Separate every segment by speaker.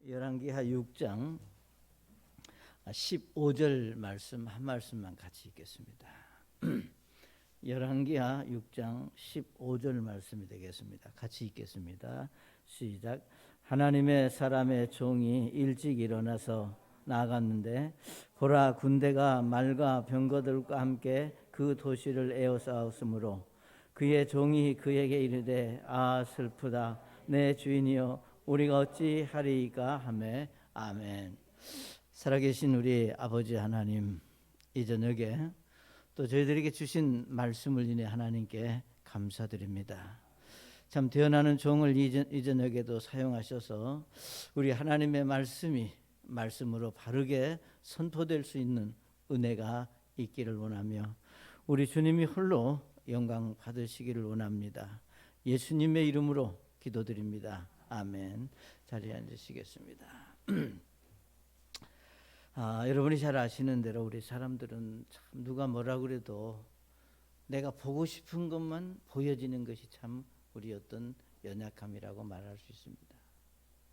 Speaker 1: 열왕기하 6장 15절 말씀 한 말씀만 같이 읽겠습니다. 열왕기하 6장 15절 말씀이 되겠습니다. 같이 읽겠습니다. 시작. 하나님의 사람의 종이 일찍 일어나서 나아갔는데 보라, 군대가 말과 병거들과 함께 그 도시를 에워싸었으므로 그의 종이 그에게 이르되 아 슬프다 내 주인이여 우리가 어찌 하리이까 하매. 아멘. 살아계신 우리 아버지 하나님, 이 저녁에 또 저희들에게 주신 말씀을 인해 하나님께 감사드립니다. 참 태어나는 종을 이 저녁에도 사용하셔서 우리 하나님의 말씀으로 바르게 선포될 수 있는 은혜가 있기를 원하며 우리 주님이 홀로 영광 받으시기를 원합니다. 예수님의 이름으로 기도드립니다. 아멘. 자리에 앉으시겠습니다. 여러분이 잘 아시는 대로 우리 사람들은 참 누가 뭐라 그래도 내가 보고 싶은 것만 보여지는 것이 참 우리 어떤 연약함이라고 말할 수 있습니다.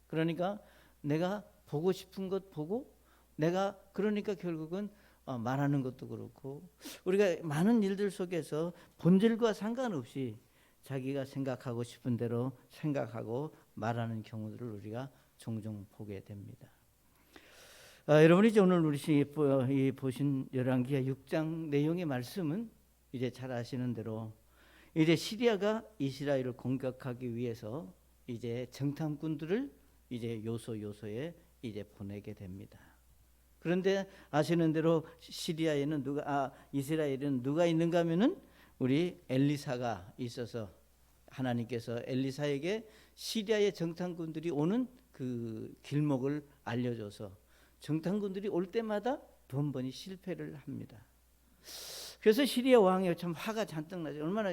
Speaker 1: 그러니까 내가 보고 싶은 것 보고 내가 그러니까 결국은 말하는 것도 그렇고 우리가 많은 일들 속에서 본질과 상관없이 자기가 생각하고 싶은 대로 생각하고 말하는 경우들을 우리가 종종 보게 됩니다. 여러분이 이제 오늘 우리 보신 열왕기하 6장 내용의 말씀은 이제 잘 아시는 대로 이제 시리아가 이스라엘을 공격하기 위해서 이제 정탐꾼들을 이제 요소에 이제 보내게 됩니다. 그런데 아시는 대로 시리아에는 이스라엘은 누가 있는가 하면은 우리 엘리사가 있어서 하나님께서 엘리사에게 시리아의 정탐꾼들이 오는 그 길목을 알려줘서 정탐꾼들이 올 때마다 번번이 실패를 합니다. 그래서 시리아 왕이 참 화가 잔뜩 나죠. 얼마나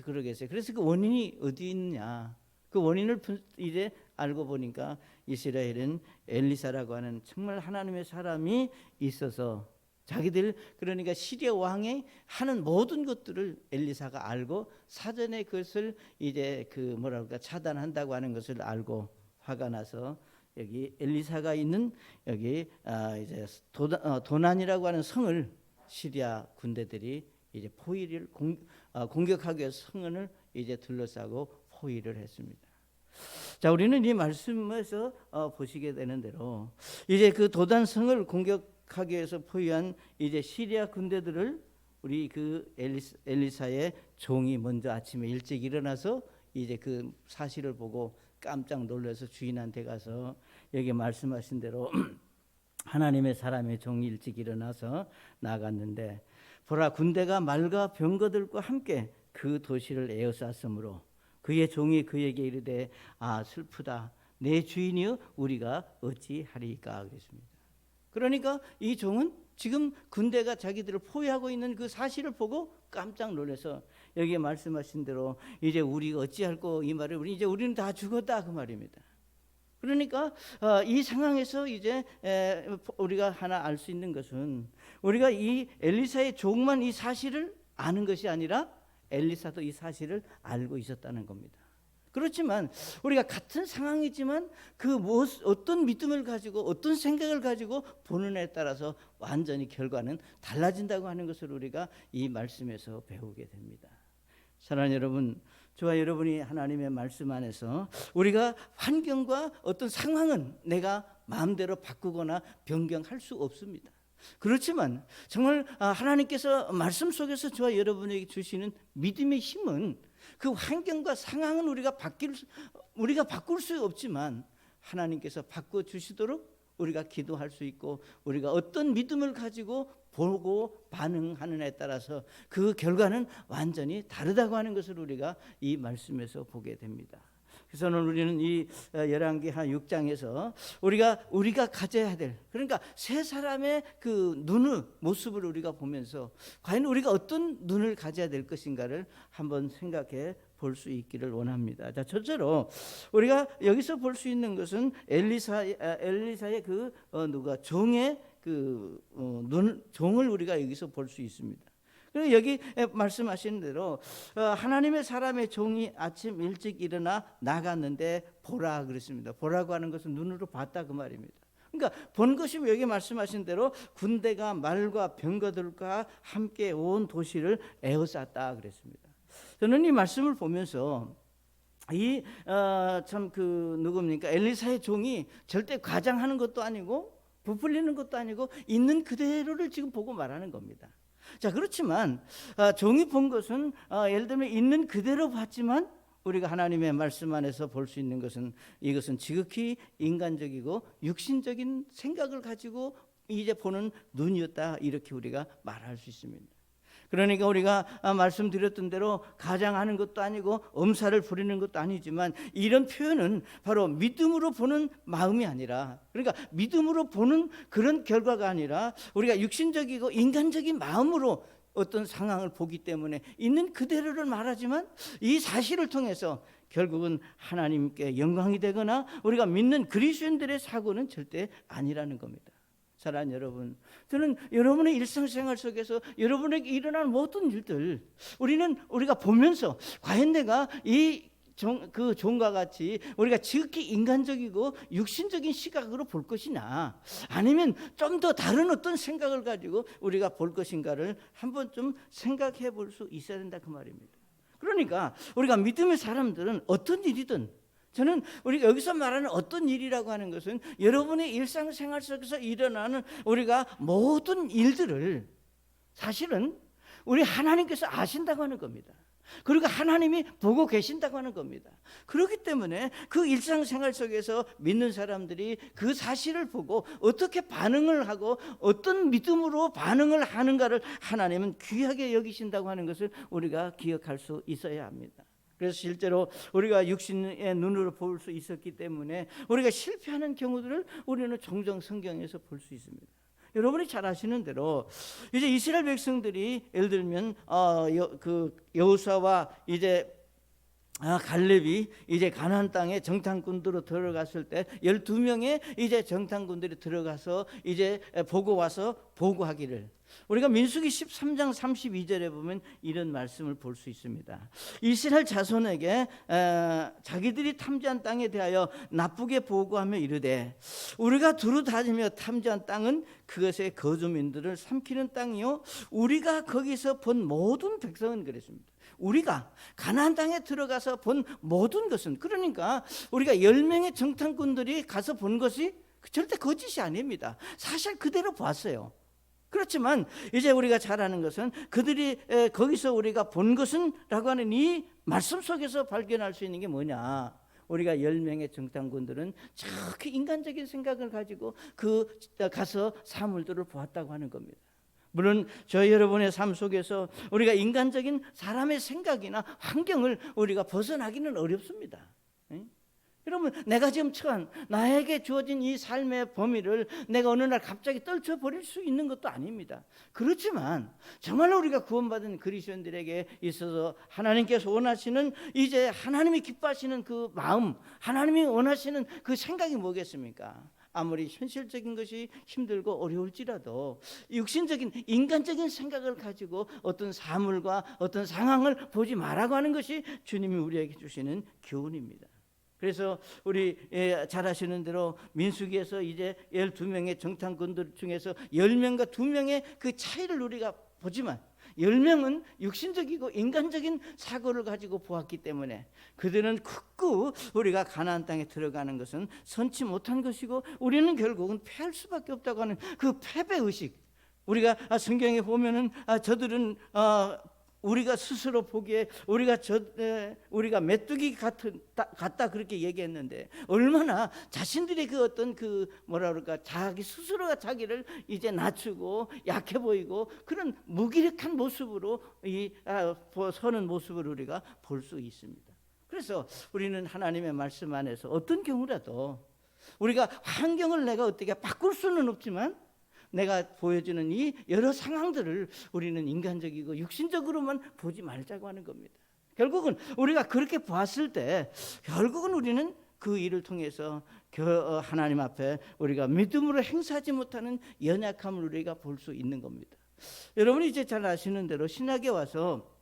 Speaker 1: 그러겠어요. 그래서 그 원인이 어디 있느냐, 그 원인을 이제 알고 보니까 이스라엘은 엘리사라고 하는 정말 하나님의 사람이 있어서 자기들 그러니까 시리아 왕이 하는 모든 것들을 엘리사가 알고 사전에 그것을 이제 그 차단한다고 하는 것을 알고 화가 나서 여기 엘리사가 있는 여기 이제 도난이라고 하는 성을 시리아 군대들이 이제 포위를 공격하기 위해서 성을 이제 둘러싸고 포위를 했습니다. 자, 우리는 이 말씀에서 보시게 되는 대로 이제 그 도단성을 공격하기 위해서 포위한 이제 시리아 군대들을 우리 그 엘리사의 종이 먼저 아침에 일찍 일어나서 이제 그 사실을 보고 깜짝 놀라서 주인한테 가서 여기 말씀하신 대로 하나님의 사람의 종이 일찍 일어나서 나갔는데 보라, 군대가 말과 병거들과 함께 그 도시를 에워쌌으므로 그의 종이 그에게 이르되 아 슬프다 내 주인이여 우리가 어찌하리까 그랬습니다. 그러니까 이 종은 지금 군대가 자기들을 포위하고 있는 그 사실을 보고 깜짝 놀라서 여기에 말씀하신 대로 이제 우리가 어찌할꼬 이 말을 우리는 다 죽었다 그 말입니다. 그러니까 이 상황에서 이제 우리가 하나 알 수 있는 것은 우리가 이 엘리사의 종만 이 사실을 아는 것이 아니라 엘리사도 이 사실을 알고 있었다는 겁니다. 그렇지만 우리가 같은 상황이지만 어떤 믿음을 가지고 어떤 생각을 가지고 보는 애에 따라서 완전히 결과는 달라진다고 하는 것을 우리가 이 말씀에서 배우게 됩니다. 사랑하는 여러분, 저와 여러분이 하나님의 말씀 안에서 우리가 환경과 어떤 상황은 내가 마음대로 바꾸거나 변경할 수 없습니다. 그렇지만 정말 하나님께서 말씀 속에서 저와 여러분에게 주시는 믿음의 힘은 그 환경과 상황은 우리가 바꿀 수 없지만 하나님께서 바꿔주시도록 우리가 기도할 수 있고 우리가 어떤 믿음을 가지고 보고 반응하는 에 따라서 그 결과는 완전히 다르다고 하는 것을 우리가 이 말씀에서 보게 됩니다. 그래서 오늘 우리는 이 열왕기하 6장에서 우리가 가져야 될 그러니까 세 사람의 그 모습을 우리가 보면서 과연 우리가 어떤 눈을 가져야 될 것인가를 한번 생각해 볼 수 있기를 원합니다. 자, 첫째로 우리가 여기서 볼 수 있는 것은 엘리사의 그 누가 종의 종을 우리가 여기서 볼 수 있습니다. 그리고 여기 말씀하신 대로 하나님의 사람의 종이 아침 일찍 일어나 나갔는데 보라 그랬습니다. 보라고 하는 것은 눈으로 봤다 그 말입니다. 그러니까 본 것이 여기 말씀하신 대로 군대가 말과 병거들과 함께 온 도시를 에워쌌다 그랬습니다. 저는 이 말씀을 보면서 이 참 그 누굽니까 엘리사의 종이 절대 과장하는 것도 아니고 부풀리는 것도 아니고 있는 그대로를 지금 보고 말하는 겁니다. 자, 그렇지만 종이 본 것은 예를 들면 있는 그대로 봤지만 우리가 하나님의 말씀 안에서 볼 수 있는 것은 이것은 지극히 인간적이고 육신적인 생각을 가지고 이제 보는 눈이었다 이렇게 우리가 말할 수 있습니다. 그러니까 우리가 말씀드렸던 대로 가장하는 것도 아니고 엄살을 부리는 것도 아니지만 이런 표현은 바로 믿음으로 보는 마음이 아니라 그러니까 믿음으로 보는 그런 결과가 아니라 우리가 육신적이고 인간적인 마음으로 어떤 상황을 보기 때문에 있는 그대로를 말하지만 이 사실을 통해서 결국은 하나님께 영광이 되거나 우리가 믿는 그리스도인들의 사고는 절대 아니라는 겁니다. 사랑하는 여러분, 저는 여러분의 일상생활 속에서 여러분에게 일어나는 모든 일들 우리가 보면서 과연 내가 그 종과 같이 우리가 지극히 인간적이고 육신적인 시각으로 볼 것이냐 아니면 좀 더 다른 어떤 생각을 가지고 우리가 볼 것인가를 한번 좀 생각해 볼 수 있어야 된다 그 말입니다. 그러니까 우리가 믿음의 사람들은 어떤 일이든 저는 우리가 여기서 말하는 어떤 일이라고 하는 것은 여러분의 일상생활 속에서 일어나는 우리가 모든 일들을 사실은 우리 하나님께서 아신다고 하는 겁니다. 그리고 하나님이 보고 계신다고 하는 겁니다. 그렇기 때문에 그 일상생활 속에서 믿는 사람들이 그 사실을 보고 어떻게 반응을 하고 어떤 믿음으로 반응을 하는가를 하나님은 귀하게 여기신다고 하는 것을 우리가 기억할 수 있어야 합니다. 그래서 실제로 우리가 육신의 눈으로 볼 수 있었기 때문에 우리가 실패하는 경우들을 우리는 종종 성경에서 볼 수 있습니다. 여러분이 잘 아시는 대로 이제 이스라엘 백성들이 예를 들면 여호수아와 이제 갈렙이 이제 가나안 땅에 정탐꾼으로 들어갔을 때 12명의 이제 정탐꾼들이 들어가서 이제 보고 와서 보고하기를 우리가 민수기 13장 32절에 보면 이런 말씀을 볼 수 있습니다. 이스라엘 자손에게 자기들이 탐지한 땅에 대하여 나쁘게 보고하며 이르되 우리가 두루 다니며 탐지한 땅은 그것의 거주민들을 삼키는 땅이요 우리가 거기서 본 모든 백성은 그랬습니다. 우리가 가나안 땅에 들어가서 본 모든 것은 그러니까 우리가 10명의 정탐꾼들이 가서 본 것이 절대 거짓이 아닙니다. 사실 그대로 봤어요. 그렇지만 이제 우리가 잘 아는 것은 그들이 거기서 우리가 본 것은 라고 하는 이 말씀 속에서 발견할 수 있는 게 뭐냐, 우리가 10명의 정탐꾼들은 정확히 인간적인 생각을 가지고 가서 사물들을 보았다고 하는 겁니다. 물론 저희 여러분의 삶 속에서 우리가 인간적인 사람의 생각이나 환경을 우리가 벗어나기는 어렵습니다. 여러분, 내가 지금 처한 나에게 주어진 이 삶의 범위를 내가 어느 날 갑자기 떨쳐버릴 수 있는 것도 아닙니다. 그렇지만 정말로 우리가 구원받은 그리스도인들에게 있어서 하나님께서 원하시는 이제 하나님이 기뻐하시는 그 마음, 하나님이 원하시는 그 생각이 뭐겠습니까? 아무리 현실적인 것이 힘들고 어려울지라도 육신적인 인간적인 생각을 가지고 어떤 사물과 어떤 상황을 보지 말라고 하는 것이 주님이 우리에게 주시는 교훈입니다. 그래서 우리 잘 아시는 대로 민수기에서 이제 12명의 정탐꾼들 중에서 10명과 2명의 그 차이를 우리가 보지만 10명은 육신적이고 인간적인 사고를 가지고 보았기 때문에 그들은 굳고 우리가 가나안 땅에 들어가는 것은 선치 못한 것이고 우리는 결국은 패할 수밖에 없다고 하는 그 패배의식, 우리가 성경에 보면은 저들은 우리가 스스로 보기에 우리가 메뚜기 같다 그렇게 얘기했는데 얼마나 자신들이 그 어떤 자기 스스로가 자기를 이제 낮추고 약해 보이고 그런 무기력한 모습으로 서는 모습을 우리가 볼 수 있습니다. 그래서 우리는 하나님의 말씀 안에서 어떤 경우라도 우리가 환경을 내가 어떻게 바꿀 수는 없지만 내가 보여주는 이 여러 상황들을 우리는 인간적이고 육신적으로만 보지 말자고 하는 겁니다. 결국은 우리가 그렇게 보았을 때 결국은 우리는 그 일을 통해서 하나님 앞에 우리가 믿음으로 행사하지 못하는 연약함을 우리가 볼 수 있는 겁니다. 여러분이 이제 잘 아시는 대로 신약에 와서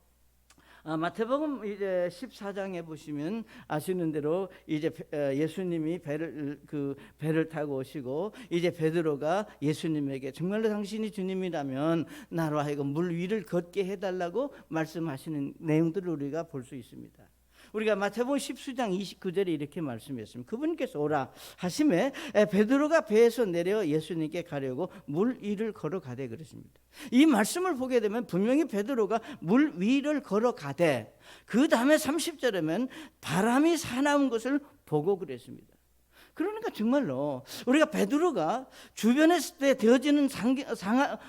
Speaker 1: 마태복음 이제 14장에 보시면 아시는 대로 이제 예수님이 배를 타고 오시고 이제 베드로가 예수님에게 정말로 당신이 주님이라면 나로 하여금 물 위를 걷게 해달라고 말씀하시는 내용들을 우리가 볼 수 있습니다. 우리가 마태복음 10장 29절에 이렇게 말씀했습니다. 그분께서 오라 하심에 베드로가 배에서 내려 예수님께 가려고 물 위를 걸어가되 그러십니다. 이 말씀을 보게 되면 분명히 베드로가 물 위를 걸어가되 그 다음에 30절에는 바람이 사나운 것을 보고 그랬습니다. 그러니까 정말로 우리가 베드로가 주변에 되어지는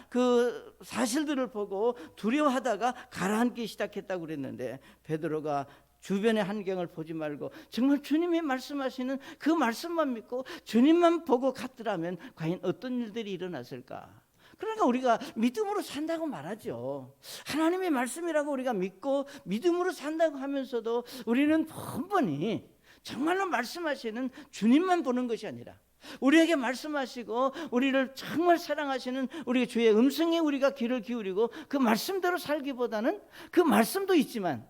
Speaker 1: 그 사실들을 보고 두려워하다가 가라앉기 시작했다고 그랬는데 베드로가 주변의 환경을 보지 말고 정말 주님이 말씀하시는 그 말씀만 믿고 주님만 보고 갔더라면 과연 어떤 일들이 일어났을까? 그러니까 우리가 믿음으로 산다고 말하죠. 하나님의 말씀이라고 우리가 믿고 믿음으로 산다고 하면서도 우리는 번번이 정말로 말씀하시는 주님만 보는 것이 아니라 우리에게 말씀하시고 우리를 정말 사랑하시는 우리 주의 음성에 우리가 귀를 기울이고 그 말씀대로 살기보다는 그 말씀도 있지만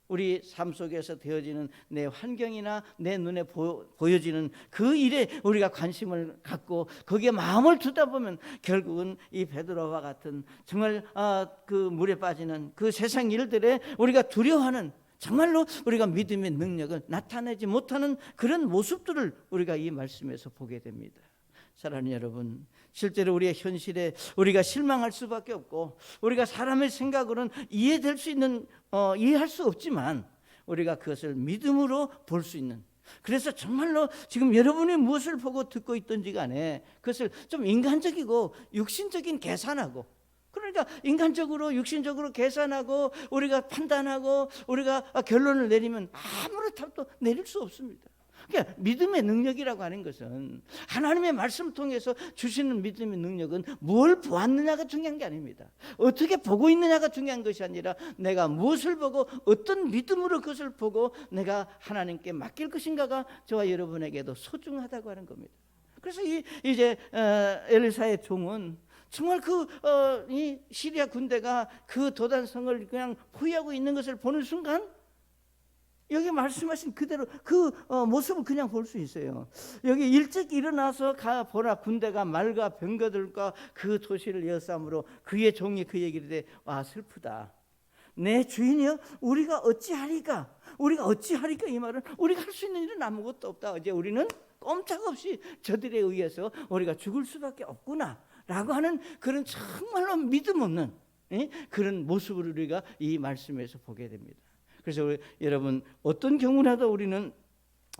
Speaker 1: 우리 삶 속에서 되어지는 내 환경이나 내 눈에 보여지는 그 일에 우리가 관심을 갖고 거기에 마음을 두다 보면 결국은 이 베드로와 같은 정말 그 물에 빠지는 그 세상 일들에 우리가 두려워하는 정말로 우리가 믿음의 능력을 나타내지 못하는 그런 모습들을 우리가 이 말씀에서 보게 됩니다. 사랑하는 여러분, 실제로 우리의 현실에 우리가 실망할 수밖에 없고 우리가 사람의 생각으로는 이해할 수 없지만 우리가 그것을 믿음으로 볼 수 있는, 그래서 정말로 지금 여러분이 무엇을 보고 듣고 있든지 간에 그것을 좀 인간적이고 육신적인 계산하고, 그러니까 인간적으로 육신적으로 계산하고 우리가 판단하고 우리가 결론을 내리면 아무런 답도 내릴 수 없습니다. 그러니까 믿음의 능력이라고 하는 것은 하나님의 말씀을 통해서 주시는 믿음의 능력은 뭘 보았느냐가 중요한 게 아닙니다. 어떻게 보고 있느냐가 중요한 것이 아니라 내가 무엇을 보고 어떤 믿음으로 그것을 보고 내가 하나님께 맡길 것인가가 저와 여러분에게도 소중하다고 하는 겁니다. 그래서 이제 엘리사의 종은 정말 이 시리아 군대가 그 도단성을 그냥 포위하고 있는 것을 보는 순간 여기 말씀하신 그대로 그 모습을 그냥 볼 수 있어요. 여기 일찍 일어나서 보라, 군대가 말과 병거들과 그 도시를 에워싸므로 그의 종이 그에게 이르되 와 슬프다. 내 주인이여 우리가 어찌하리까? 이 말은 우리가 할 수 있는 일은 아무것도 없다. 이제 우리는 꼼짝없이 저들에 의해서 우리가 죽을 수밖에 없구나 라고 하는 그런 정말로 믿음 없는 그런 모습을 우리가 이 말씀에서 보게 됩니다. 그래서 여러분, 어떤 경우라도 우리는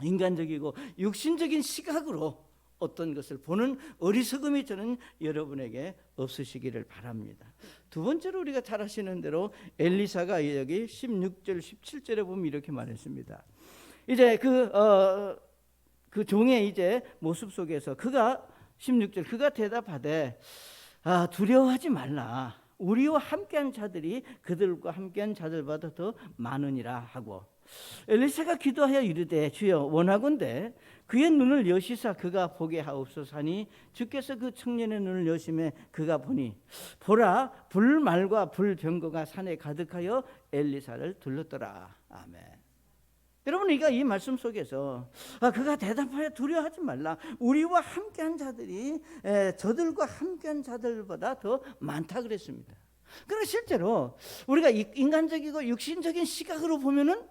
Speaker 1: 인간적이고 육신적인 시각으로 어떤 것을 보는 어리석음이 저는 여러분에게 없으시기를 바랍니다. 두 번째로 우리가 잘 아시는 대로 엘리사가 여기 16절 17절에 보면 이렇게 말했습니다. 이제 그 종의 이제 모습 속에서 그가 16절 그가 대답하되 두려워하지 말라. 우리와 함께한 자들이 그들과 함께한 자들보다 더 많으니라 하고, 엘리사가 기도하여 이르되 주여 원하건대 그의 눈을 여시사 그가 보게 하옵소서 하니 주께서 그 청년의 눈을 여심해 그가 보니 보라 불말과 불병거가 산에 가득하여 엘리사를 둘렀더라. 아멘. 여러분, 우리가 이 말씀 속에서 그가 대답하여 두려워하지 말라. 우리와 함께한 자들이 저들과 함께한 자들보다 더 많다 그랬습니다. 그러나 실제로 우리가 인간적이고 육신적인 시각으로 보면은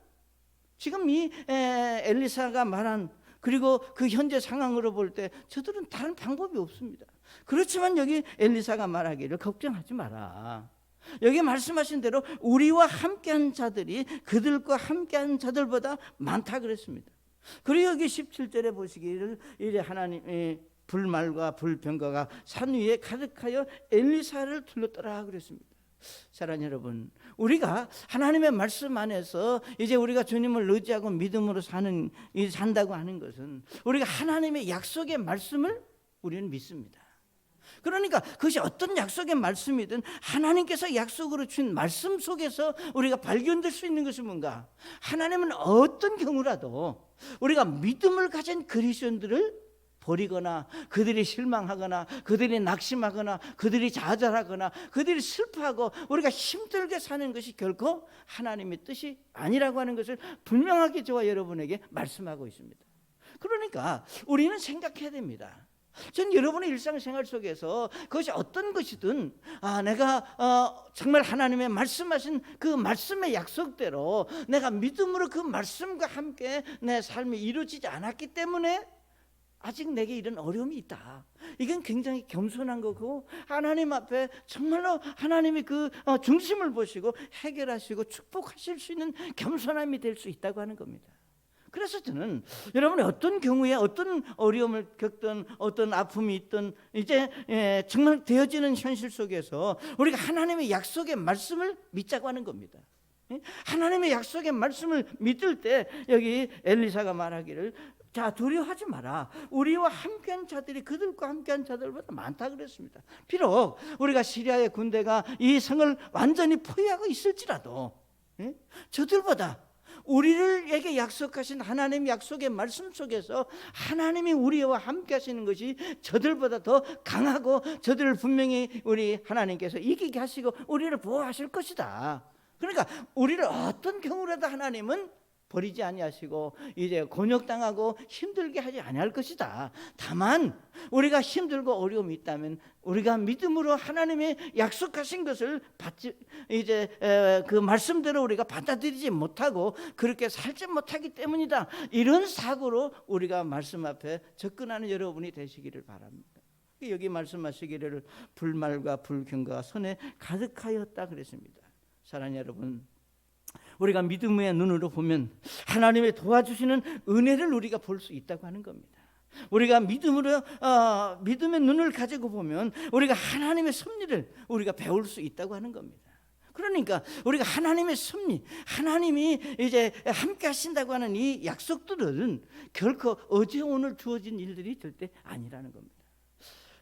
Speaker 1: 지금 이 엘리사가 말한 그리고 그 현재 상황으로 볼 때 저들은 다른 방법이 없습니다. 그렇지만 여기 엘리사가 말하기를 걱정하지 마라. 여기 말씀하신 대로 우리와 함께한 자들이 그들과 함께한 자들보다 많다 그랬습니다. 그리고 여기 17절에 보시기를 이제 하나님의 불말과 불병거가 산 위에 가득하여 엘리사를 둘렀더라 그랬습니다. 사랑하는 여러분, 우리가 하나님의 말씀 안에서 이제 우리가 주님을 의지하고 믿음으로 산다고 하는 것은 우리가 하나님의 약속의 말씀을 우리는 믿습니다. 그러니까 그것이 어떤 약속의 말씀이든 하나님께서 약속으로 준 말씀 속에서 우리가 발견될 수 있는 것이 뭔가, 하나님은 어떤 경우라도 우리가 믿음을 가진 그리스도인들을 버리거나 그들이 실망하거나 그들이 낙심하거나 그들이 좌절하거나 그들이 슬퍼하고 우리가 힘들게 사는 것이 결코 하나님의 뜻이 아니라고 하는 것을 분명하게 저와 여러분에게 말씀하고 있습니다. 그러니까 우리는 생각해야 됩니다. 전 여러분의 일상생활 속에서 그것이 어떤 것이든 내가 정말 하나님의 말씀하신 그 말씀의 약속대로 내가 믿음으로 그 말씀과 함께 내 삶이 이루어지지 않았기 때문에 아직 내게 이런 어려움이 있다. 이건 굉장히 겸손한 거고 하나님 앞에 정말로 하나님이 그 중심을 보시고 해결하시고 축복하실 수 있는 겸손함이 될 수 있다고 하는 겁니다. 그래서 저는 여러분이 어떤 경우에 어떤 어려움을 겪든 어떤 아픔이 있든 이제 정말 되어지는 현실 속에서 우리가 하나님의 약속의 말씀을 믿자고 하는 겁니다. 하나님의 약속의 말씀을 믿을 때 여기 엘리사가 말하기를 자, 두려워하지 마라. 우리와 함께한 자들이 그들과 함께한 자들보다 많다 그랬습니다. 비록 우리가 시리아의 군대가 이 성을 완전히 포위하고 있을지라도 저들보다 우리에게 약속하신 하나님의 약속의 말씀 속에서 하나님이 우리와 함께 하시는 것이 저들보다 더 강하고 저들을 분명히 우리 하나님께서 이기게 하시고 우리를 보호하실 것이다. 그러니까 우리를 어떤 경우라도 하나님은 버리지 아니하시고 이제 곤욕당하고 힘들게 하지 아니할 것이다. 다만 우리가 힘들고 어려움이 있다면 우리가 믿음으로 하나님의 약속하신 것을 받지 이제 그 말씀대로 우리가 받아들이지 못하고 그렇게 살지 못하기 때문이다. 이런 사고로 우리가 말씀 앞에 접근하는 여러분이 되시기를 바랍니다. 여기 말씀하시기를 불말과 불경과 손에 가득하였다 그랬습니다. 사랑하는 여러분, 우리가 믿음의 눈으로 보면 하나님의 도와주시는 은혜를 우리가 볼 수 있다고 하는 겁니다. 우리가 믿음으로 믿음의 눈을 가지고 보면 우리가 하나님의 섭리를 우리가 배울 수 있다고 하는 겁니다. 그러니까 우리가 하나님의 섭리, 하나님이 이제 함께 하신다고 하는 이 약속들은 결코 어제 오늘 주어진 일들이 절대 아니라는 겁니다.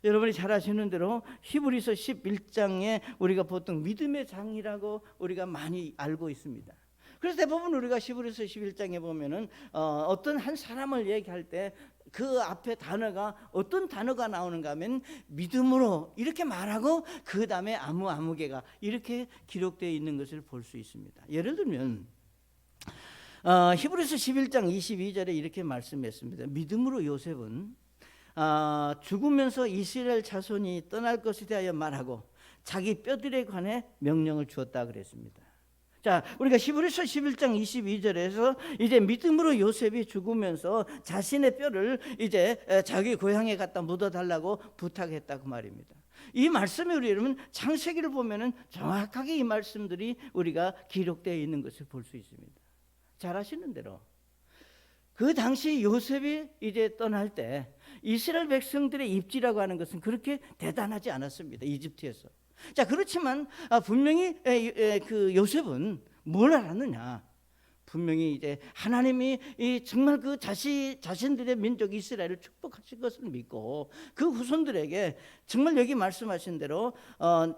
Speaker 1: 여러분이 잘 아시는 대로 히브리서 11장에 우리가 보통 믿음의 장이라고 우리가 많이 알고 있습니다. 그래서 대부분 우리가 히브리서 11장에 보면은 어떤 한 사람을 얘기할 때 그 앞에 단어가 어떤 단어가 나오는가 하면 믿음으로 이렇게 말하고 그 다음에 아무개가 이렇게 기록되어 있는 것을 볼 수 있습니다. 예를 들면 히브리서 11장 22절에 이렇게 말씀했습니다. 믿음으로 요셉은 죽으면서 이스라엘 자손이 떠날 것에 대하여 말하고 자기 뼈들에 관해 명령을 주었다 그랬습니다. 자, 우리가 히브리서 11장 22절에서 이제 믿음으로 요셉이 죽으면서 자신의 뼈를 이제 자기 고향에 갖다 묻어달라고 부탁했다 그 말입니다. 이 말씀에 우리 여러분 창세기를 보면은 정확하게 이 말씀들이 우리가 기록되어 있는 것을 볼 수 있습니다. 잘 아시는 대로 그 당시 요셉이 이제 떠날 때 이스라엘 백성들의 입지라고 하는 것은 그렇게 대단하지 않았습니다. 이집트에서. 자, 그렇지만 분명히 그 요셉은 뭘 알았느냐? 분명히 이제 하나님이 정말 그 자신들의 민족 이스라엘을 축복하실 것을 믿고 그 후손들에게 정말 여기 말씀하신 대로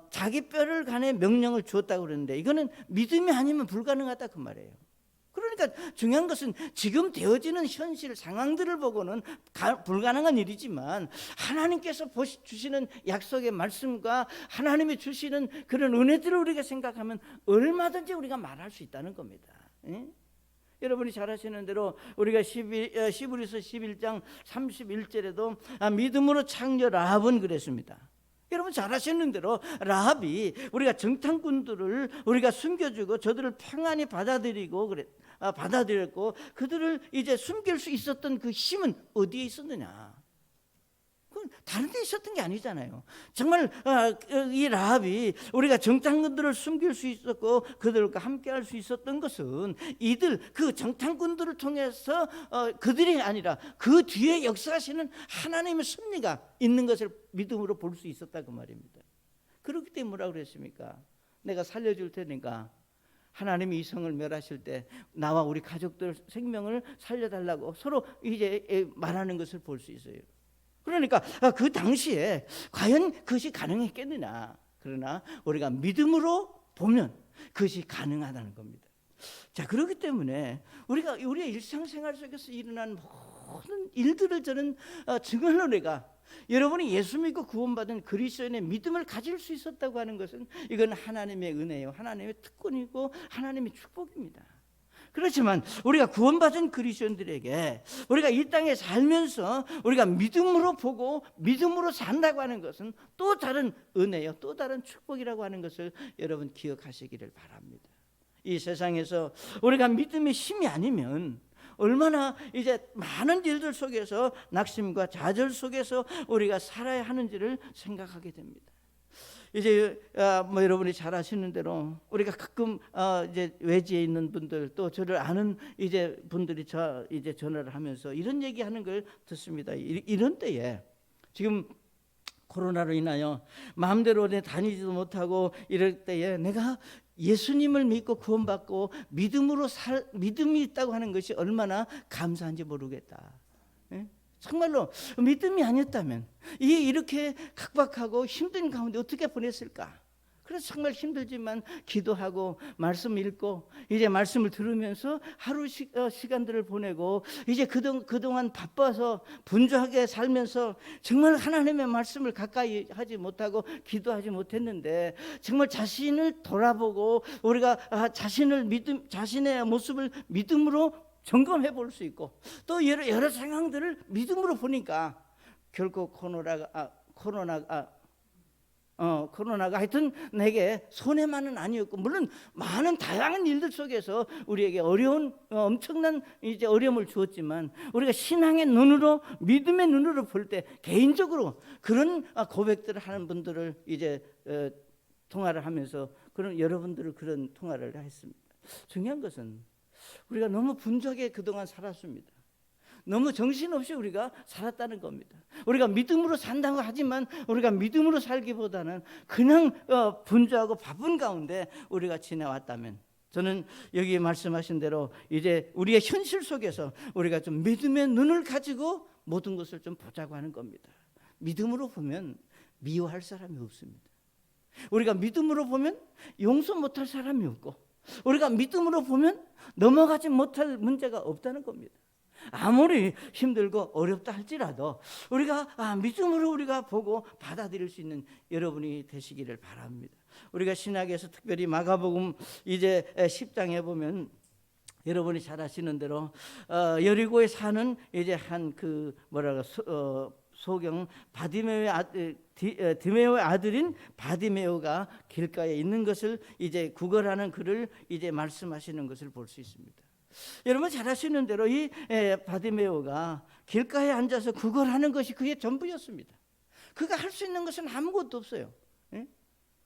Speaker 1: 자기 뼈를 간에 명령을 주었다고 그러는데 이거는 믿음이 아니면 불가능하다 그 말이에요. 그러니까 중요한 것은 지금 되어지는 현실 상황들을 보고는 불가능한 일이지만 하나님께서 주시는 약속의 말씀과 하나님이 주시는 그런 은혜들을 우리가 생각하면 얼마든지 우리가 말할 수 있다는 겁니다. 여러분이 잘 아시는 대로 우리가 히브리서 11장 31절에도 믿음으로 창녀 라합은 그랬습니다. 여러분 잘 아시는 대로 라합이 우리가 정탐꾼들을 우리가 숨겨주고 저들을 평안히 받아들였고 그들을 이제 숨길 수 있었던 그 힘은 어디에 있었느냐? 그건 다른 데 있었던 게 아니잖아요. 정말 이 라합이 우리가 정탐꾼들을 숨길 수 있었고 그들과 함께할 수 있었던 것은 이들 그 정탐꾼들을 통해서 그들이 아니라 그 뒤에 역사하시는 하나님의 섭리가 있는 것을 믿음으로 볼 수 있었다 그 말입니다. 그렇기 때문에 뭐라고 그랬습니까? 내가 살려줄 테니까 하나님이 이 성을 멸하실 때 나와 우리 가족들 생명을 살려달라고 서로 이제 말하는 것을 볼 수 있어요. 그러니까 그 당시에 과연 그것이 가능했겠느냐. 그러나 우리가 믿음으로 보면 그것이 가능하다는 겁니다. 자, 그렇기 때문에 우리의 일상생활 속에서 일어난 모든 일들을 저는 증언으로 내가 여러분이 예수 믿고 구원받은 그리스도인의 믿음을 가질 수 있었다고 하는 것은 이건 하나님의 은혜요, 하나님의 특권이고 하나님의 축복입니다. 그렇지만 우리가 구원받은 그리스도인들에게 우리가 이 땅에 살면서 우리가 믿음으로 보고 믿음으로 산다고 하는 것은 또 다른 은혜요, 또 다른 축복이라고 하는 것을 여러분 기억하시기를 바랍니다. 이 세상에서 우리가 믿음의 힘이 아니면 얼마나 이제 많은 일들 속에서 낙심과 좌절 속에서 우리가 살아야 하는지를 생각하게 됩니다. 이제 뭐 여러분이 잘 아시는 대로 우리가 가끔 이제 외지에 있는 분들 또 저를 아는 이제 분들이 이제 전화를 하면서 이런 얘기하는 걸 듣습니다. 이런 때에 지금 코로나로 인하여 마음대로 다니지도 못하고 이럴 때에 내가 예수님을 믿고 구원받고 믿음이 있다고 하는 것이 얼마나 감사한지 모르겠다. 예? 정말로 믿음이 아니었다면 이렇게 각박하고 힘든 가운데 어떻게 보냈을까? 그래서 정말 힘들지만 기도하고 말씀 읽고 이제 말씀을 들으면서 하루 시간들을 보내고 이제 그동안 바빠서 분주하게 살면서 정말 하나님의 말씀을 가까이 하지 못하고 기도하지 못했는데 정말 자신을 돌아보고 우리가 자신의 모습을 믿음으로 점검해 볼 수 있고 또 여러 상황들을 믿음으로 보니까 결코 코로나가 하여튼 내게 손해만은 아니었고 물론 많은 다양한 일들 속에서 우리에게 엄청난 이제 어려움을 주었지만 우리가 신앙의 눈으로 믿음의 눈으로 볼 때 개인적으로 그런 고백들을 하는 분들을 이제 통화를 하면서 그런 여러분들을 그런 통화를 했습니다. 중요한 것은 우리가 너무 분주하게 그동안 살았습니다. 너무 정신없이 우리가 살았다는 겁니다. 우리가 믿음으로 산다고 하지만 우리가 믿음으로 살기보다는 그냥 분주하고 바쁜 가운데 우리가 지내왔다면 저는 여기 말씀하신 대로 이제 우리의 현실 속에서 우리가 좀 믿음의 눈을 가지고 모든 것을 좀 보자고 하는 겁니다. 믿음으로 보면 미워할 사람이 없습니다. 우리가 믿음으로 보면 용서 못할 사람이 없고 우리가 믿음으로 보면 넘어가지 못할 문제가 없다는 겁니다. 아무리 힘들고 어렵다 할지라도 우리가 믿음으로 우리가 보고 받아들일 수 있는 여러분이 되시기를 바랍니다. 우리가 신학에서 특별히 마가복음 이제 10장에 보면 여러분이 잘 아시는 대로 여리고에 사는 이제 한 소경 디메오의 아들인 바디메오가 길가에 있는 것을 이제 구걸하는 그를 이제 말씀하시는 것을 볼 수 있습니다. 여러분 잘 아시는 대로 이 바디메오가 길가에 앉아서 구걸하는 것이 그의 전부였습니다. 그가 할 수 있는 것은 아무것도 없어요.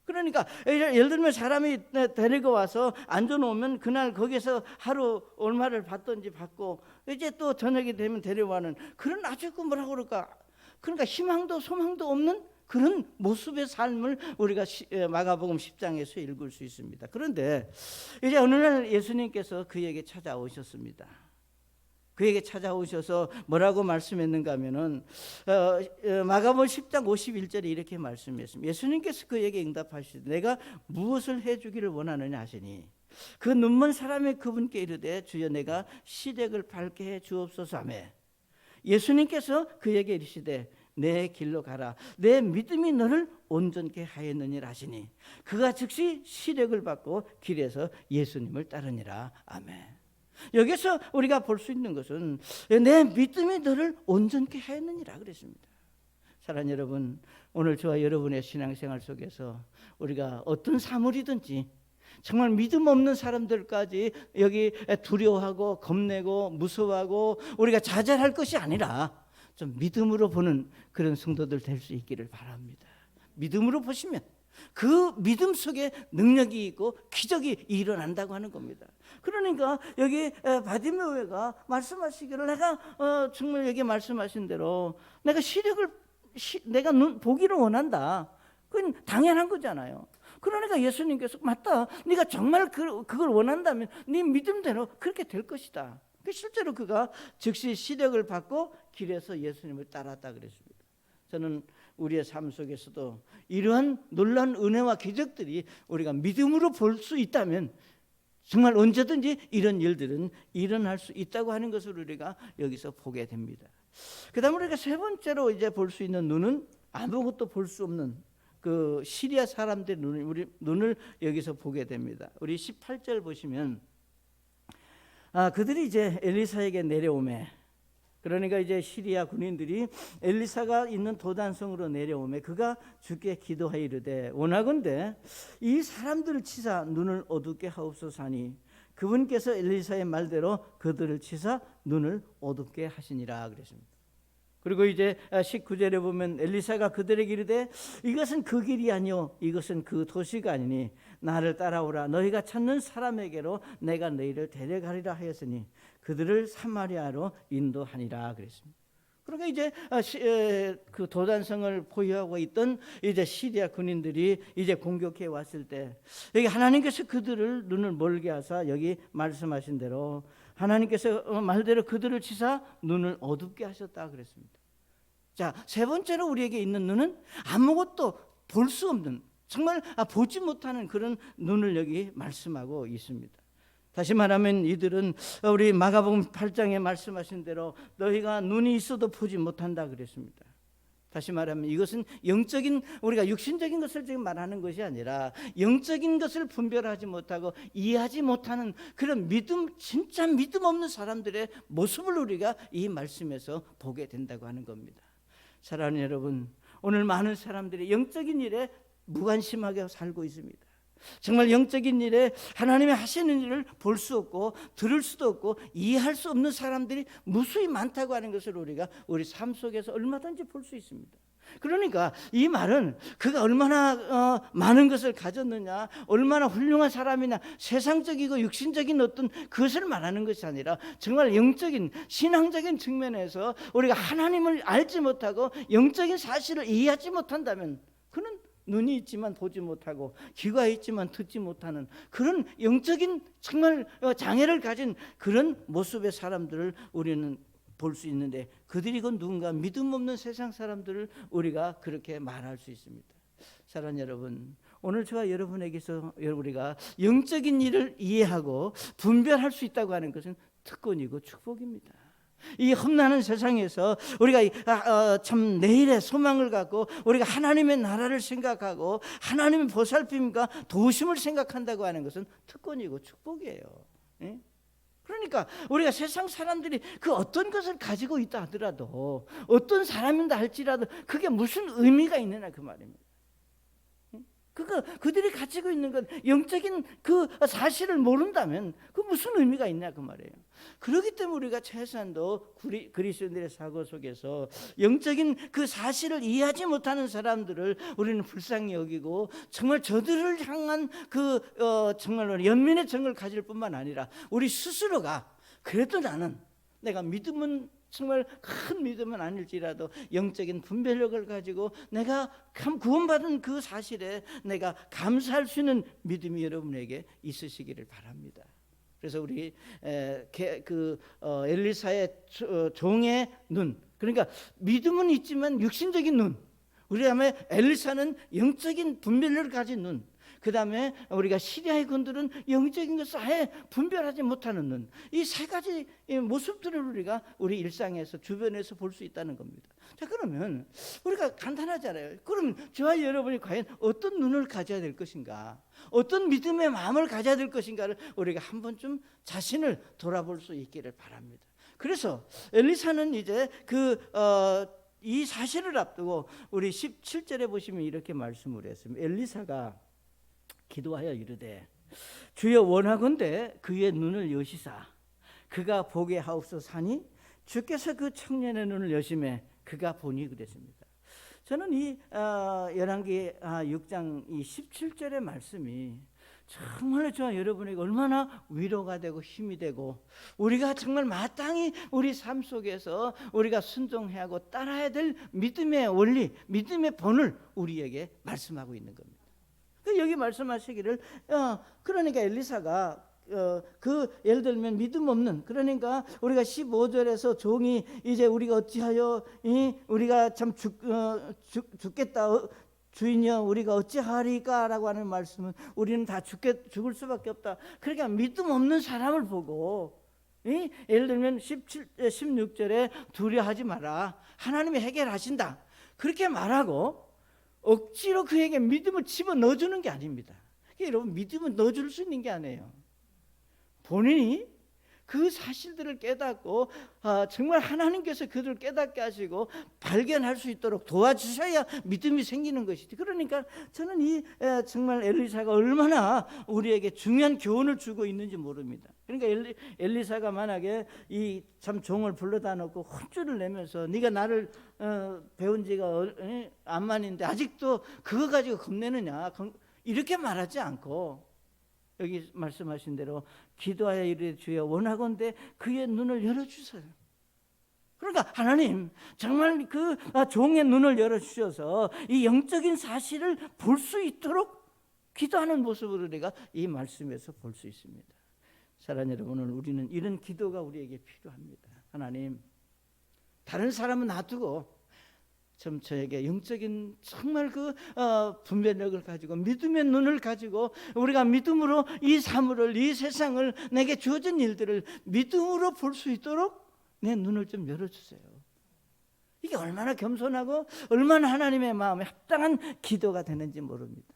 Speaker 1: 그러니까 예를 들면 사람이 데리고 와서 앉아놓으면 그날 거기서 하루 얼마를 받든지 받고 이제 또 저녁이 되면 데려와는 그런 아주 뭐라고 그럴까, 그러니까 희망도 소망도 없는 그런 모습의 삶을 우리가 마가복음 10장에서 읽을 수 있습니다. 그런데 이제 어느 날 예수님께서 그에게 찾아오셨습니다. 그에게 찾아오셔서 뭐라고 말씀했는가 하면은 마가복음 10장 51절에 이렇게 말씀했습니다. 예수님께서 그에게 응답하시되 내가 무엇을 해주기를 원하느냐 하시니 그 눈먼 사람이 그분께 이르되 주여 내가 시력을 밝게 해 주옵소서 하며 예수님께서 그에게 이르시되 내 길로 가라 내 믿음이 너를 온전케 하였느니라 하시니 그가 즉시 시력을 받고 길에서 예수님을 따르니라. 아멘. 여기서 우리가 볼 수 있는 것은 내 믿음이 너를 온전케 하였느니라 그랬습니다. 사랑하는 여러분, 오늘 저와 여러분의 신앙생활 속에서 우리가 어떤 사물이든지 정말 믿음 없는 사람들까지 여기 두려워하고 겁내고 무서워하고 우리가 좌절할 것이 아니라 좀 믿음으로 보는 그런 성도들 될 수 있기를 바랍니다. 믿음으로 보시면 그 믿음 속에 능력이 있고 기적이 일어난다고 하는 겁니다. 그러니까 여기 바디메오가 말씀하시기를 내가 정말 여기 말씀하신 대로 내가 내가 보기를 원한다. 그건 당연한 거잖아요. 그러니까 예수님께서 맞다. 네가 정말 그걸 원한다면 네 믿음대로 그렇게 될 것이다. 실제로 그가 즉시 시력을 받고 길에서 예수님을 따랐다 그랬습니다. 저는 우리의 삶 속에서도 이러한 놀라운 은혜와 기적들이 우리가 믿음으로 볼 수 있다면 정말 언제든지 이런 일들은 일어날 수 있다고 하는 것을 우리가 여기서 보게 됩니다. 그다음 우리가 세 번째로 이제 볼 수 있는 눈은 아무것도 볼 수 없는 그 시리아 사람들의 눈을 여기서 보게 됩니다. 우리 18절 보시면 그들이 이제 엘리사에게 내려오매, 그러니까 이제 시리아 군인들이 엘리사가 있는 도단성으로 내려오매 그가 주께 기도하여 이르되 원하건대 이 사람들을 치사 눈을 어둡게 하옵소서 하니 그분께서 엘리사의 말대로 그들을 치사 눈을 어둡게 하시니라 그랬습니다. 그리고 이제 19절에 보면 엘리사가 그들에게 이르되 이것은 그 길이 아니요 이것은 그 도시가 아니니 나를 따라오라. 너희가 찾는 사람에게로 내가 너희를 데려가리라 하였으니 그들을 사마리아로 인도하니라 그랬습니다. 그러니까 이제 그 도단성을 보유하고 있던 이제 시리아 군인들이 이제 공격해 왔을 때 여기 하나님께서 그들을 눈을 멀게 하사 여기 말씀하신 대로 하나님께서 말대로 그들을 치사 눈을 어둡게 하셨다 그랬습니다. 자, 세 번째로 우리에게 있는 눈은 아무것도 볼 수 없는, 정말 보지 못하는 그런 눈을 여기 말씀하고 있습니다. 다시 말하면 이들은 우리 마가복음 8장에 말씀하신 대로 너희가 눈이 있어도 보지 못한다 그랬습니다. 다시 말하면 이것은 영적인, 우리가 육신적인 것을 지금 말하는 것이 아니라 영적인 것을 분별하지 못하고 이해하지 못하는 그런 믿음, 진짜 믿음 없는 사람들의 모습을 우리가 이 말씀에서 보게 된다고 하는 겁니다. 사랑하는 여러분, 오늘 많은 사람들이 영적인 일에 무관심하게 살고 있습니다. 정말 영적인 일에 하나님이 하시는 일을 볼 수 없고 들을 수도 없고 이해할 수 없는 사람들이 무수히 많다고 하는 것을 우리가 우리 삶 속에서 얼마든지 볼 수 있습니다. 그러니까 이 말은 그가 얼마나 많은 것을 가졌느냐, 얼마나 훌륭한 사람이냐, 세상적이고 육신적인 어떤 그것을 말하는 것이 아니라 정말 영적인 신앙적인 측면에서 우리가 하나님을 알지 못하고 영적인 사실을 이해하지 못한다면 그는 눈이 있지만 보지 못하고 귀가 있지만 듣지 못하는 그런 영적인 정말 장애를 가진 그런 모습의 사람들을 우리는 볼 수 있는데 그들이 그 누군가 믿음 없는 세상 사람들을 우리가 그렇게 말할 수 있습니다. 사랑하는 여러분, 오늘 저와 여러분에게서 우리가 영적인 일을 이해하고 분별할 수 있다고 하는 것은 특권이고 축복입니다. 이 험난한 세상에서 우리가 참 내일의 소망을 갖고 우리가 하나님의 나라를 생각하고 하나님의 보살핌과 도우심을 생각한다고 하는 것은 특권이고 축복이에요. 예? 그러니까 우리가 세상 사람들이 그 어떤 것을 가지고 있다 하더라도 어떤 사람인다 할지라도 그게 무슨 의미가 있느냐 그 말입니다. 그들이 가지고 있는 건 영적인 그 사실을 모른다면 그 무슨 의미가 있냐 그 말이에요. 그렇기 때문에 우리가 최소한도 그리스도인들의 사고 속에서 영적인 그 사실을 이해하지 못하는 사람들을 우리는 불쌍히 여기고 정말 저들을 향한 그 정말로 연민의 정을 가질 뿐만 아니라 우리 스스로가 그래도 나는 내가 믿음은 정말 큰 믿음은 아닐지라도 영적인 분별력을 가지고 내가 구원받은 그 사실에 내가 감사할 수 있는 믿음이 여러분에게 있으시기를 바랍니다. 그래서 우리 엘리사의 종의 눈, 그러니까 믿음은 있지만 육신적인 눈, 우리 다음에 엘리사는 영적인 분별력을 가진 눈, 그 다음에 우리가 시리아의 군들은 영적인 것을 아예 분별하지 못하는 눈, 이 세 가지 모습들을 우리가 우리 일상에서 주변에서 볼 수 있다는 겁니다. 자, 그러면 우리가 간단하잖아요. 그럼 저와 여러분이 과연 어떤 눈을 가져야 될 것인가, 어떤 믿음의 마음을 가져야 될 것인가를 우리가 한 번쯤 자신을 돌아볼 수 있기를 바랍니다. 그래서 엘리사는 이제 이 사실을 앞두고 우리 17절에 보시면 이렇게 말씀을 했습니다. 엘리사가 기도하여 이르되 주여 원하건대 그의 눈을 여시사 그가 보게 하옵소서 하니 주께서 그 청년의 눈을 여심해 그가 보니 그랬습니다. 저는 이 열왕기 6장 이 17절의 말씀이 정말로 저와 여러분에게 얼마나 위로가 되고 힘이 되고 우리가 정말 마땅히 우리 삶 속에서 우리가 순종해야 하고 따라야 될 믿음의 원리, 믿음의 본을 우리에게 말씀하고 있는 겁니다. 여기 말씀하시기를 그러니까 엘리사가 예를 들면 믿음 없는, 그러니까 우리가 15절에서 종이 이제 우리가 어찌하여 우리가 참 죽겠다 주인이여 우리가 어찌하리까라고 하는 말씀은 우리는 다 죽을 수밖에 없다. 그러니까 믿음 없는 사람을 보고 예를 들면 16절에 두려워하지 마라, 하나님이 해결하신다, 그렇게 말하고 억지로 그에게 믿음을 집어넣어주는 게 아닙니다. 여러분, 믿음을 넣어줄 수 있는 게 아니에요. 본인이 그 사실들을 깨닫고 정말 하나님께서 그들을 깨닫게 하시고 발견할 수 있도록 도와주셔야 믿음이 생기는 것이지. 그러니까 저는 정말 엘리사가 얼마나 우리에게 중요한 교훈을 주고 있는지 모릅니다. 그러니까 엘리사가 만약에 이 참 종을 불러다 놓고 혼쭐을 내면서 네가 나를 배운 지가 안 많은데 아직도 그거 가지고 겁내느냐, 이렇게 말하지 않고 여기 말씀하신 대로 기도하여 이르되 주여 원하건대 그의 눈을 열어주세요. 그러니까 하나님 정말 그 종의 눈을 열어주셔서 이 영적인 사실을 볼 수 있도록 기도하는 모습을 우리가 이 말씀에서 볼 수 있습니다. 사랑하는 여러분, 우리는 이런 기도가 우리에게 필요합니다. 하나님, 다른 사람은 놔두고 좀 저에게 영적인 정말 분별력을 가지고 믿음의 눈을 가지고 우리가 믿음으로 이 사물을, 이 세상을, 내게 주어진 일들을 믿음으로 볼 수 있도록 내 눈을 좀 열어주세요. 이게 얼마나 겸손하고 얼마나 하나님의 마음에 합당한 기도가 되는지 모릅니다.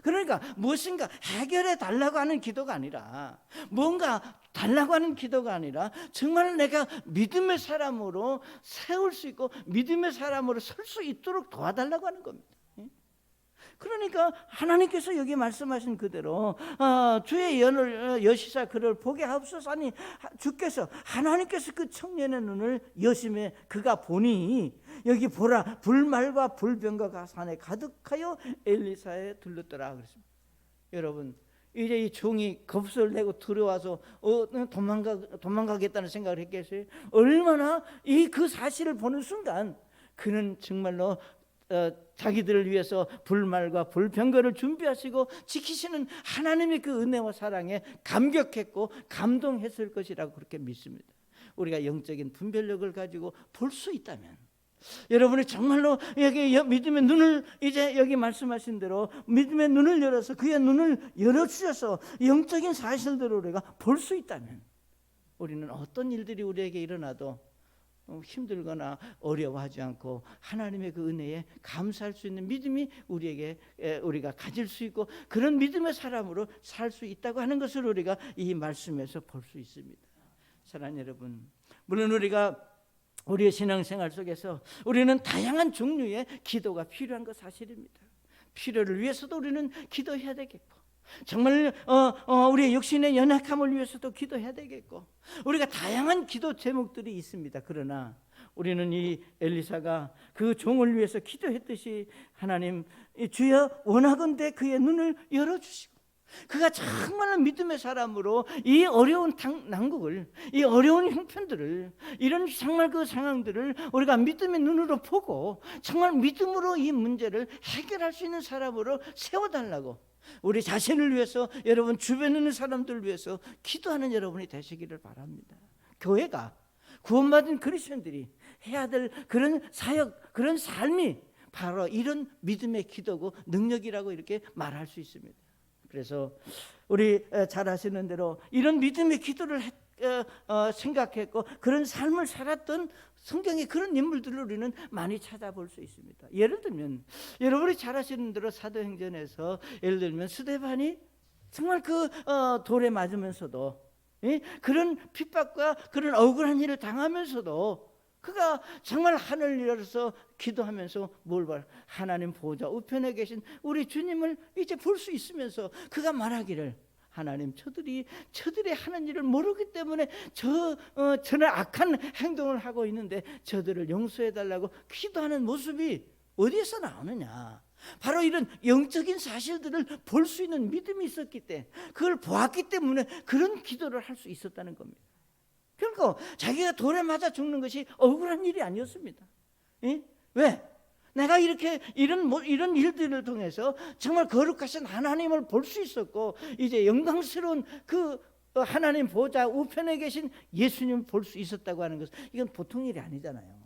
Speaker 1: 그러니까 무엇인가 해결해 달라고 하는 기도가 아니라, 뭔가 달라고 하는 기도가 아니라 정말 내가 믿음의 사람으로 세울 수 있고 믿음의 사람으로 설 수 있도록 도와달라고 하는 겁니다. 그러니까 하나님께서 여기 말씀하신 그대로 주의 여시사 그를 보게 하옵소서 하니 주께서, 하나님께서 그 청년의 눈을 여심해 그가 보니 여기 보라 불말과 불병거가 산에 가득하여 엘리사에 들렀더라 그랬습니다. 여러분, 이제 이 종이 겁을 내고 들어와서 도망가겠다는 생각을 했겠어요? 얼마나 그 사실을 보는 순간 그는 정말로 자기들을 위해서 불말과 불병거를 준비하시고 지키시는 하나님의 그 은혜와 사랑에 감격했고 감동했을 것이라고 그렇게 믿습니다. 우리가 영적인 분별력을 가지고 볼 수 있다면, 여러분이 정말로 여기 믿음의 눈을, 이제 여기 말씀하신 대로 믿음의 눈을 열어서 그의 눈을 열어주셔서 영적인 사실들을 우리가 볼 수 있다면, 우리는 어떤 일들이 우리에게 일어나도 힘들거나 어려워하지 않고 하나님의 그 은혜에 감사할 수 있는 믿음이 우리가 가질 수 있고 그런 믿음의 사람으로 살 수 있다고 하는 것을 우리가 이 말씀에서 볼 수 있습니다. 사랑하는 여러분, 물론 우리의 신앙생활 속에서 우리는 다양한 종류의 기도가 필요한 것 사실입니다. 필요를 위해서도 우리는 기도해야 되겠고, 정말 우리의 육신의 연약함을 위해서도 기도해야 되겠고, 우리가 다양한 기도 제목들이 있습니다. 그러나 우리는 이 엘리사가 그 종을 위해서 기도했듯이, 하나님 주여 원하건대 그의 눈을 열어주시고, 그가 정말 믿음의 사람으로 이 어려운 난국을, 이 어려운 형편들을, 이런 정말 그 상황들을 우리가 믿음의 눈으로 보고 정말 믿음으로 이 문제를 해결할 수 있는 사람으로 세워달라고, 우리 자신을 위해서, 여러분 주변에 있는 사람들을 위해서 기도하는 여러분이 되시기를 바랍니다. 교회가, 구원받은 그리스도인들이 해야 될 그런 사역, 그런 삶이 바로 이런 믿음의 기도고 능력이라고 이렇게 말할 수 있습니다. 그래서 우리 잘 아시는 대로 이런 믿음의 기도를 생각했고 그런 삶을 살았던 성경의 그런 인물들을 우리는 많이 찾아볼 수 있습니다. 예를 들면 여러분이 잘 아시는 대로 사도행전에서 예를 들면 스데반이 정말 돌에 맞으면서도 그런 핍박과 그런 억울한 일을 당하면서도 그가 정말 하늘을 열어서 기도하면서 뭘 봐? 하나님 보좌 우편에 계신 우리 주님을 이제 볼 수 있으면서 그가 말하기를, 하나님 저들이 하는 일을 모르기 때문에 저는 악한 행동을 하고 있는데 저들을 용서해 달라고 기도하는 모습이 어디에서 나오느냐? 바로 이런 영적인 사실들을 볼 수 있는 믿음이 있었기 때문에, 그걸 보았기 때문에 그런 기도를 할 수 있었다는 겁니다. 결코 자기가 돌에 맞아 죽는 것이 억울한 일이 아니었습니다. 왜? 내가 이런 일들을 통해서 정말 거룩하신 하나님을 볼 수 있었고, 이제 영광스러운 그 하나님 보좌 우편에 계신 예수님을 볼 수 있었다고 하는 것은 이건 보통 일이 아니잖아요.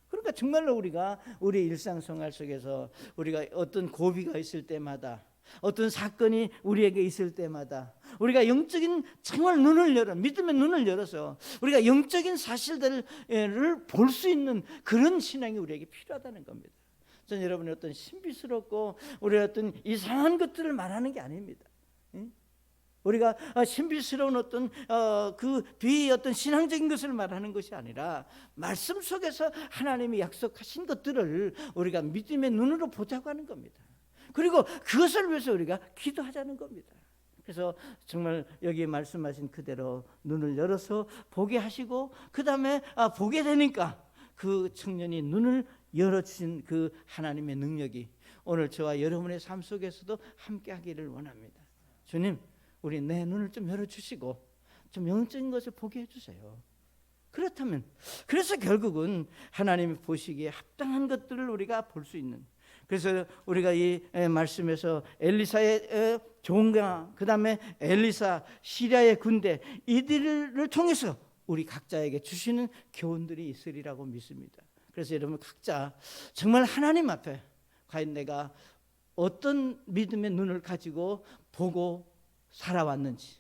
Speaker 1: 그러니까 정말로 우리가 우리 일상생활 속에서 우리가 어떤 고비가 있을 때마다, 어떤 사건이 우리에게 있을 때마다 우리가 영적인 정말 눈을 열어, 믿음의 눈을 열어서 우리가 영적인 사실들을 볼 수 있는 그런 신앙이 우리에게 필요하다는 겁니다. 저는 여러분의 어떤 신비스럽고 우리의 어떤 이상한 것들을 말하는 게 아닙니다. 우리가 신비스러운 어떤 그 뒤에 어떤 신앙적인 것을 말하는 것이 아니라 말씀 속에서 하나님이 약속하신 것들을 우리가 믿음의 눈으로 보자고 하는 겁니다. 그리고 그것을 위해서 우리가 기도하자는 겁니다. 그래서 정말 여기 말씀하신 그대로 눈을 열어서 보게 하시고, 그 다음에 보게 되니까 그 청년이 눈을 열어주신 그 하나님의 능력이 오늘 저와 여러분의 삶 속에서도 함께 하기를 원합니다. 주님, 우리 내 눈을 좀 열어주시고 좀 영적인 것을 보게 해주세요. 그렇다면, 그래서 결국은 하나님이 보시기에 합당한 것들을 우리가 볼 수 있는, 그래서 우리가 이 말씀에서 엘리사의 종가, 그 다음에 엘리사, 시리아의 군대, 이들을 통해서 우리 각자에게 주시는 교훈들이 있으리라고 믿습니다. 그래서 여러분 각자 정말 하나님 앞에 과연 내가 어떤 믿음의 눈을 가지고 보고 살아왔는지,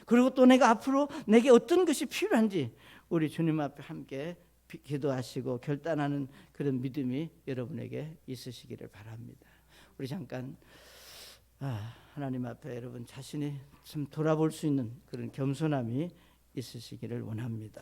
Speaker 1: 그리고 또 내가 앞으로 내게 어떤 것이 필요한지 우리 주님 앞에 함께 기도하시고 결단하는 그런 믿음이 여러분에게 있으시기를 바랍니다. 우리 잠깐 하나님 앞에 여러분 자신이 좀 돌아볼 수 있는 그런 겸손함이 있으시기를 원합니다.